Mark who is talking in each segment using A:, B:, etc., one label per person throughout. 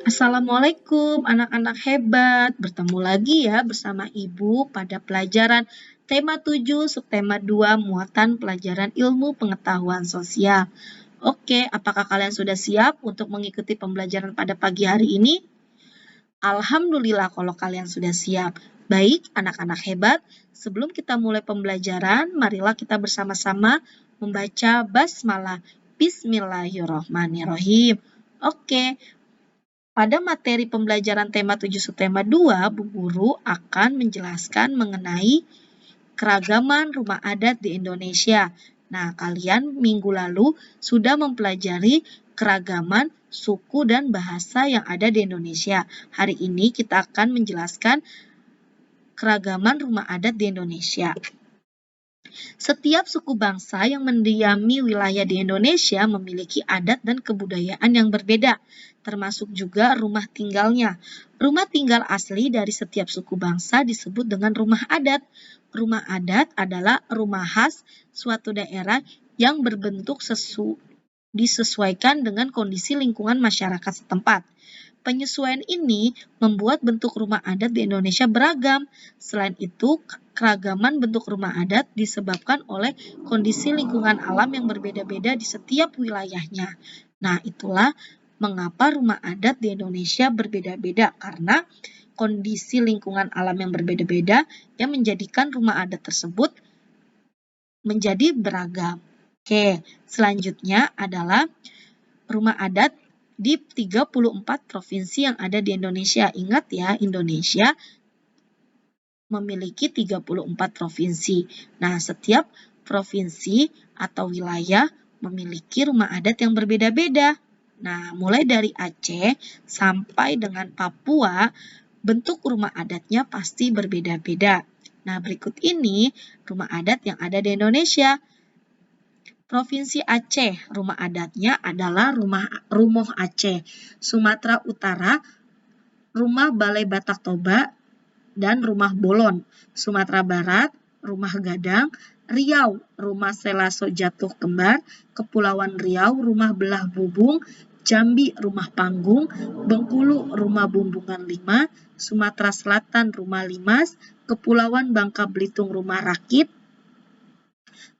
A: Assalamualaikum anak-anak hebat, bertemu lagi ya bersama Ibu pada pelajaran tema 7 subtema 2 muatan pelajaran ilmu pengetahuan sosial. Oke, apakah kalian sudah siap untuk mengikuti pembelajaran pada pagi hari ini? Alhamdulillah kalau kalian sudah siap. Baik, anak-anak hebat, sebelum kita mulai pembelajaran, marilah kita bersama-sama membaca basmalah. Bismillahirrahmanirrahim. Oke, pada materi pembelajaran tema 7 subtema 2, Bu Guru akan menjelaskan mengenai keragaman rumah adat di Indonesia. Nah, kalian minggu lalu sudah mempelajari keragaman suku dan bahasa yang ada di Indonesia. Hari ini kita akan menjelaskan keragaman rumah adat di Indonesia. Setiap suku bangsa yang mendiami wilayah di Indonesia memiliki adat dan kebudayaan yang berbeda, termasuk juga rumah tinggalnya. Rumah tinggal asli dari setiap suku bangsa disebut dengan rumah adat. Rumah adat adalah rumah khas suatu daerah yang berbentuk disesuaikan dengan kondisi lingkungan masyarakat setempat. Penyesuaian ini membuat bentuk rumah adat di Indonesia beragam. Selain itu, keragaman bentuk rumah adat disebabkan oleh kondisi lingkungan alam yang berbeda-beda di setiap wilayahnya. Nah, itulah mengapa rumah adat di Indonesia berbeda-beda, karena kondisi lingkungan alam yang berbeda-beda yang menjadikan rumah adat tersebut menjadi beragam. Oke, selanjutnya adalah rumah adat di 34 provinsi yang ada di Indonesia. Ingat ya, Indonesia memiliki 34 provinsi. Nah, setiap provinsi atau wilayah memiliki rumah adat yang berbeda-beda. Nah, mulai dari Aceh sampai dengan Papua, bentuk rumah adatnya pasti berbeda-beda. Nah, berikut ini rumah adat yang ada di Indonesia. Provinsi Aceh, rumah adatnya adalah Rumoh Aceh. Sumatera Utara, rumah Balai Batak Toba dan rumah Bolon. Sumatera Barat, rumah Gadang. Riau, rumah Selaso Jatuh Kembar. Kepulauan Riau, rumah Belah Bubung. Jambi, rumah Panggung. Bengkulu, rumah Bumbungan 5. Sumatera Selatan, rumah Limas. Kepulauan Bangka Belitung, rumah Rakit.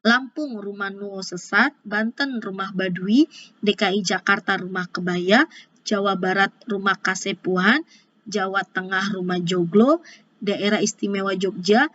A: Lampung, rumah Nuo Sesat. Banten, rumah Baduy. DKI Jakarta, rumah Kebaya. Jawa Barat, rumah Kasepuhan. Jawa Tengah, rumah Joglo. Daerah Istimewa Jogja,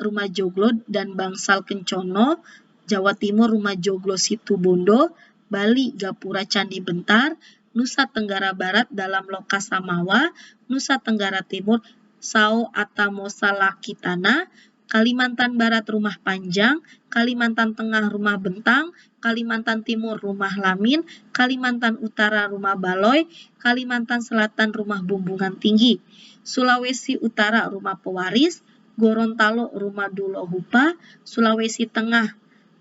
A: rumah Joglo dan Bangsal Kencono. Jawa Timur, rumah Joglo Situbondo. Bali, Gapura Candi Bentar. Nusa Tenggara Barat, dalam Loka Samawa. Nusa Tenggara Timur, Sao Atamosa Lakitana. Kalimantan Barat, rumah Panjang. Kalimantan Tengah, rumah Bentang. Kalimantan Timur, rumah Lamin. Kalimantan Utara, rumah Baloy. Kalimantan Selatan, rumah Bumbungan Tinggi. Sulawesi Utara, rumah Pewaris. Gorontalo, rumah Dulo Hupa. Sulawesi Tengah,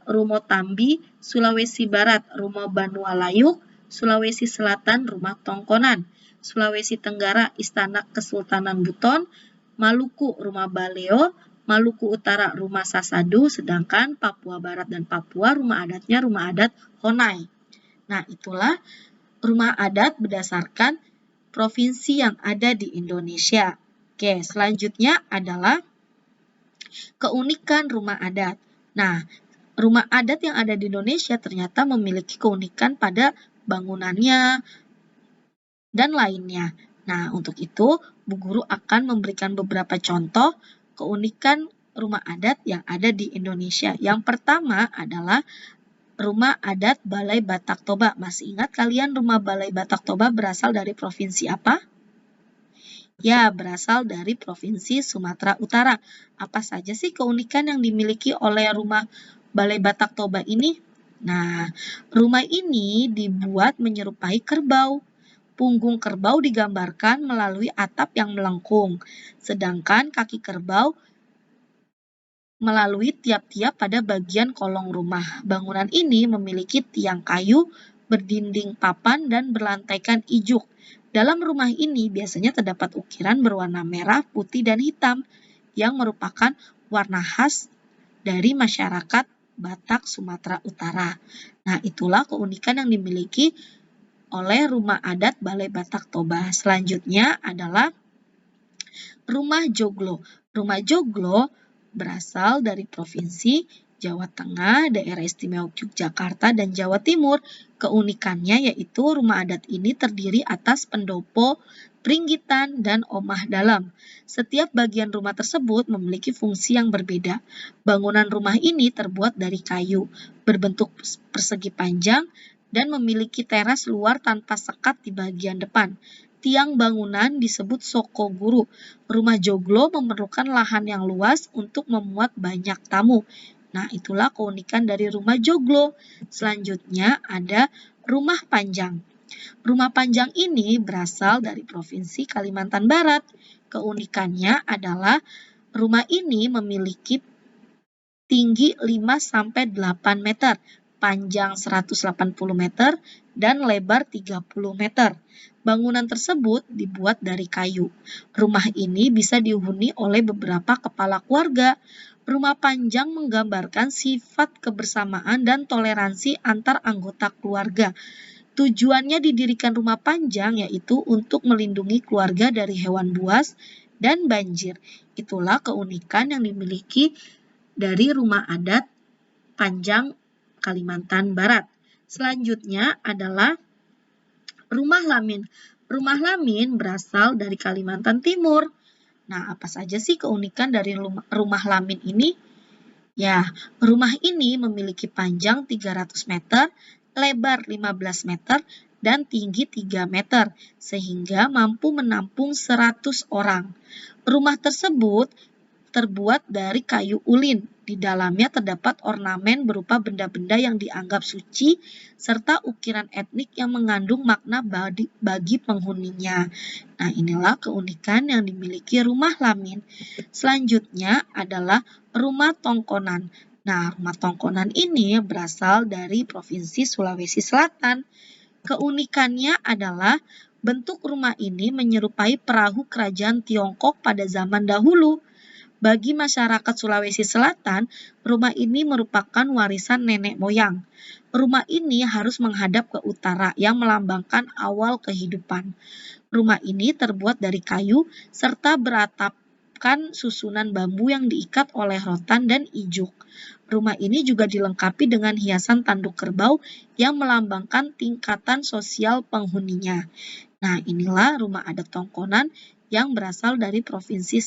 A: rumah Tambi. Sulawesi Barat, rumah Banua Layuk. Sulawesi Selatan, rumah Tongkonan. Sulawesi Tenggara, Istana Kesultanan Buton. Maluku, rumah Baleo. Maluku Utara, rumah Sasadu, sedangkan Papua Barat dan Papua rumah adatnya rumah adat Honai. Nah, itulah rumah adat berdasarkan provinsi yang ada di Indonesia. Oke, selanjutnya adalah keunikan rumah adat. Nah, rumah adat yang ada di Indonesia ternyata memiliki keunikan pada bangunannya dan lainnya. Nah, untuk itu, Bu Guru akan memberikan beberapa contoh keunikan rumah adat yang ada di Indonesia. Yang pertama adalah rumah adat Balai Batak Toba. Masih ingat kalian rumah Balai Batak Toba berasal dari provinsi apa? Ya, berasal dari Provinsi Sumatera Utara. Apa saja sih keunikan yang dimiliki oleh rumah Balai Batak Toba ini? Nah, rumah ini dibuat menyerupai kerbau. Punggung kerbau digambarkan melalui atap yang melengkung, sedangkan kaki kerbau melalui tiap-tiap pada bagian kolong rumah. Bangunan ini memiliki tiang kayu, berdinding papan, dan berlantaikan ijuk. Dalam rumah ini biasanya terdapat ukiran berwarna merah, putih, dan hitam yang merupakan warna khas dari masyarakat Batak Sumatera Utara. Nah, itulah keunikan yang dimiliki oleh Rumah Adat Balai Batak Toba. Selanjutnya adalah Rumah Joglo. Rumah Joglo berasal dari Provinsi Jawa Tengah, Daerah Istimewa Yogyakarta, dan Jawa Timur. Keunikannya yaitu rumah adat ini terdiri atas pendopo, peringgitan, dan omah dalam. Setiap bagian rumah tersebut memiliki fungsi yang berbeda. Bangunan rumah ini terbuat dari kayu, berbentuk persegi panjang, dan memiliki teras luar tanpa sekat di bagian depan. Tiang bangunan disebut sokoguru. Rumah joglo memerlukan lahan yang luas untuk memuat banyak tamu. Nah, itulah keunikan dari rumah joglo. Selanjutnya ada rumah panjang. Rumah panjang ini berasal dari Provinsi Kalimantan Barat. Keunikannya adalah rumah ini memiliki tinggi 5-8 meter, panjang 180 meter, dan lebar 30 meter. Bangunan tersebut dibuat dari kayu. Rumah ini bisa dihuni oleh beberapa kepala keluarga. Rumah panjang menggambarkan sifat kebersamaan dan toleransi antar anggota keluarga. Tujuannya didirikan rumah panjang yaitu untuk melindungi keluarga dari hewan buas dan banjir. Itulah keunikan yang dimiliki dari rumah adat Panjang Kalimantan Barat. Selanjutnya adalah rumah lamin. Rumah lamin berasal dari Kalimantan Timur. Nah, apa saja sih keunikan dari rumah lamin ini? Ya, rumah ini memiliki panjang 300 meter, lebar 15 meter, dan tinggi 3 meter, sehingga mampu menampung 100 orang. Rumah tersebut terbuat dari kayu ulin. Di dalamnya terdapat ornamen berupa benda-benda yang dianggap suci, serta ukiran etnik yang mengandung makna bagi penghuninya. Nah, inilah keunikan yang dimiliki rumah lamin. Selanjutnya adalah rumah tongkonan. Nah, rumah tongkonan ini berasal dari Provinsi Sulawesi Selatan. Keunikannya adalah bentuk rumah ini menyerupai perahu kerajaan Tiongkok pada zaman dahulu. Bagi masyarakat Sulawesi Selatan, rumah ini merupakan warisan nenek moyang. Rumah ini harus menghadap ke utara yang melambangkan awal kehidupan. Rumah ini terbuat dari kayu serta beratapkan susunan bambu yang diikat oleh rotan dan ijuk. Rumah ini juga dilengkapi dengan hiasan tanduk kerbau yang melambangkan tingkatan sosial penghuninya. Nah, inilah rumah adat Tongkonan yang berasal dari Provinsi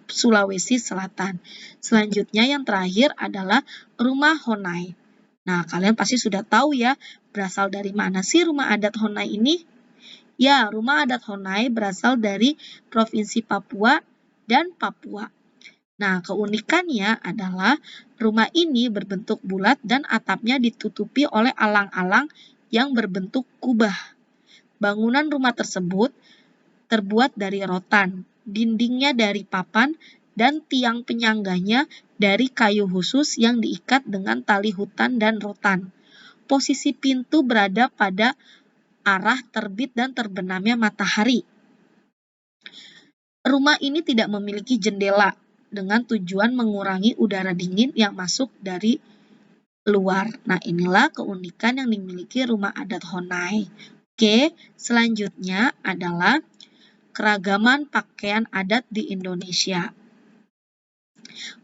A: Sulawesi Selatan. Selanjutnya yang terakhir adalah rumah Honai. Nah, kalian pasti sudah tahu ya, berasal dari mana sih rumah adat Honai ini? Ya, rumah adat Honai berasal dari Provinsi Papua dan Papua. Nah, keunikannya adalah rumah ini berbentuk bulat dan atapnya ditutupi oleh alang-alang yang berbentuk kubah. Bangunan rumah tersebut terbuat dari rotan, dindingnya dari papan, dan tiang penyangganya dari kayu khusus yang diikat dengan tali hutan dan rotan. Posisi pintu berada pada arah terbit dan terbenamnya matahari. Rumah ini tidak memiliki jendela dengan tujuan mengurangi udara dingin yang masuk dari luar. Nah, inilah keunikan yang dimiliki rumah adat Honai. Oke, selanjutnya adalah keragaman pakaian adat di Indonesia.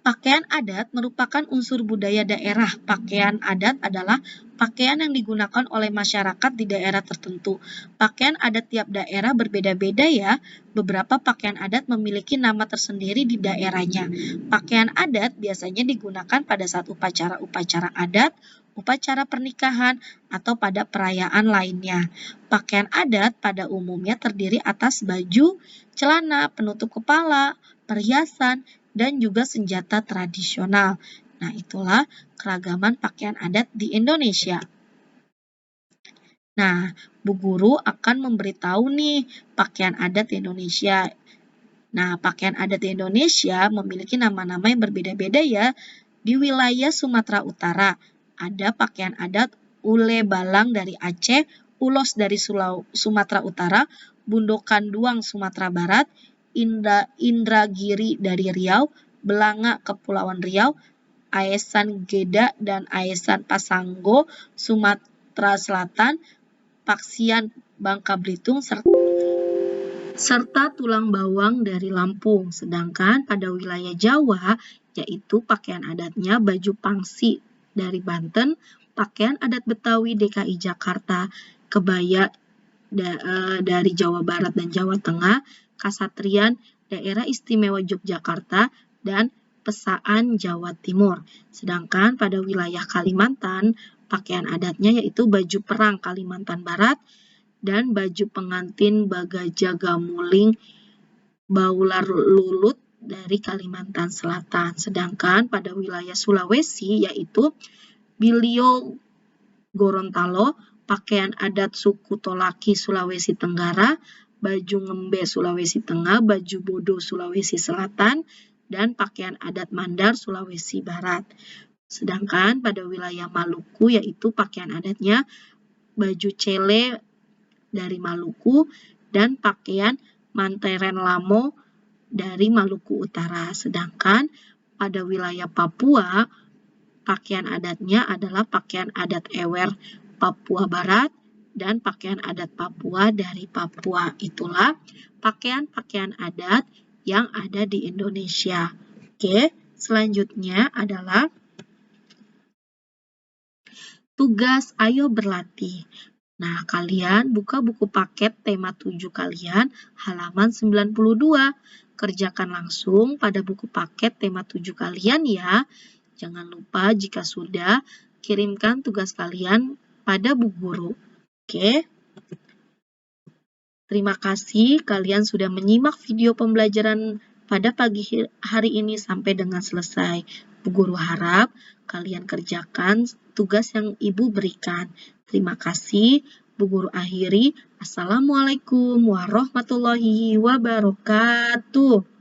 A: Pakaian adat merupakan unsur budaya daerah. Pakaian adat adalah pakaian yang digunakan oleh masyarakat di daerah tertentu. Pakaian adat tiap daerah berbeda-beda ya. Beberapa pakaian adat memiliki nama tersendiri di daerahnya. Pakaian adat biasanya digunakan pada saat upacara-upacara adat, upacara pernikahan, atau pada perayaan lainnya. Pakaian adat pada umumnya terdiri atas baju, celana, penutup kepala, perhiasan, dan juga senjata tradisional. Nah, itulah keragaman pakaian adat di Indonesia. Nah, Bu Guru akan memberitahu nih pakaian adat di Indonesia. Nah, pakaian adat di Indonesia memiliki nama-nama yang berbeda-beda ya. Di wilayah Sumatera Utara, ada pakaian adat Ule Balang dari Aceh, Ulos dari Sumatera Utara, Bundokan Duang Sumatera Barat, Indragiri dari Riau, Belanga Kepulauan Riau, Aesan Geda dan Aesan Pasanggo Sumatera Selatan, Paksian Bangka Belitung, serta tulang bawang dari Lampung. Sedangkan pada wilayah Jawa, yaitu pakaian adatnya baju pangsi dari Banten, pakaian adat Betawi DKI Jakarta, kebaya dari Jawa Barat dan Jawa Tengah, kasatrian daerah istimewa Yogyakarta, dan pesaan Jawa Timur. Sedangkan pada wilayah Kalimantan, pakaian adatnya yaitu baju perang Kalimantan Barat, dan baju pengantin Bagaja Gamuling Baular Lulut dari Kalimantan Selatan. Sedangkan pada wilayah Sulawesi yaitu Bilio Gorontalo, pakaian adat suku Tolaki Sulawesi Tenggara, baju ngembe Sulawesi Tengah, baju bodo Sulawesi Selatan, dan pakaian adat Mandar Sulawesi Barat. Sedangkan pada wilayah Maluku yaitu pakaian adatnya baju cele dari Maluku, dan pakaian Manteren Lamo dari Maluku Utara. Sedangkan pada wilayah Papua, pakaian adatnya adalah pakaian adat Ewer Papua Barat dan pakaian adat Papua dari Papua. Itulah pakaian-pakaian adat yang ada di Indonesia. Oke, selanjutnya adalah tugas ayo berlatih. Nah, kalian buka buku paket tema 7 kalian halaman 92. Kerjakan langsung pada buku paket tema 7 kalian ya. Jangan lupa jika sudah, kirimkan tugas kalian pada Bu Guru. Oke. Terima kasih kalian sudah menyimak video pembelajaran pada pagi hari ini sampai dengan selesai. Bu Guru harap kalian kerjakan tugas yang Ibu berikan. Terima kasih. Bu Guru akhiri. Assalamualaikum warahmatullahi wabarakatuh.